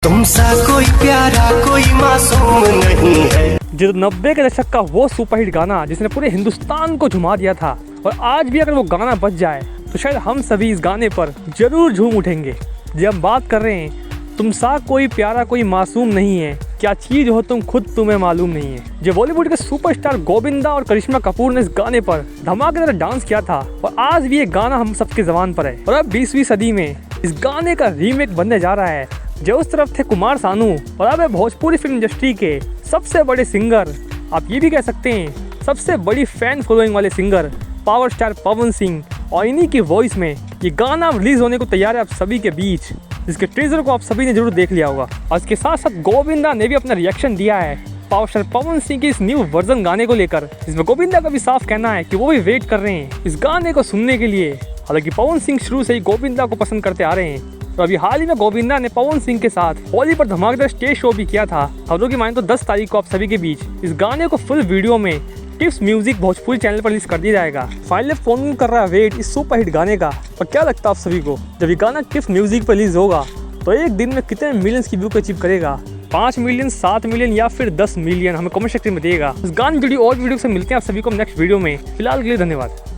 तुमसा कोई प्यारा कोई मासूम नहीं है। जो 90 के दशक का वो सुपरहिट गाना जिसने पूरे हिंदुस्तान को झुमा दिया था, और आज भी अगर वो गाना बज जाए तो शायद हम सभी इस गाने पर जरूर झूम उठेंगे। जब हम बात कर रहे हैं तुमसा कोई प्यारा कोई मासूम नहीं है, क्या चीज हो तुम खुद तुम्हें मालूम नहीं है। जो बॉलीवुड के सुपरस्टार गोविंदा और करिश्मा कपूर ने इस गाने पर धमाकेदार डांस किया था, और आज भी ये गाना हम सबके ज़बान पर है। और अब 20वीं सदी में इस गाने का रीमेक बनने जा रहा है। जो उस तरफ थे कुमार सानू, और अब है भोजपुरी फिल्म इंडस्ट्री के सबसे बड़े सिंगर, आप ये भी कह सकते हैं सबसे बड़ी फैन फॉलोइंग वाले singer power star Pawan Singh, और इन्हीं की वॉइस में ये गाना रिलीज होने को तैयार है आप सभी के बीच, जिसके ट्रेजर को आप सभी ने जरूर देख लिया होगा। और इसके साथ साथ गोविंदा ने भी अपना रिएक्शन दिया है पावर स्टार पवन सिंह के इस न्यू वर्जन गाने को लेकर, जिसमें गोविंदा का भी साफ कहना है कि वो भी वेट कर रहे हैं इस गाने को सुनने के लिए। हालांकि पवन सिंह शुरू से ही गोविंदा को पसंद करते आ रहे हैं, तो अभी हाल ही में गोविंदा ने पवन सिंह के साथ होली पर धमाकेदार स्टेज शो भी किया था। खबरों की माने तो 10 तारीख को आप सभी के बीच इस गाने को फुल वीडियो में टिप्स म्यूजिक भोजपुरी चैनल पर रिलीज कर दिया जाएगा। फाइनली फोन कर रहा है वेट इस सुपरहिट गाने का। और क्या लगता है आप सभी को, जब ये गाना टिप्स म्यूजिक पर रिलीज होगा तो एक दिन में कितने मिलियंस की व्यू को अचीव करेगा? 5 मिलियन, 7 मिलियन या फिर 10 मिलियन? हमें कमेंट सेक्शन में दिएगा। इस गाने जुड़ी और वीडियो से मिलते हैं आप सभी को नेक्स्ट वीडियो में। फिलहाल के लिए धन्यवाद।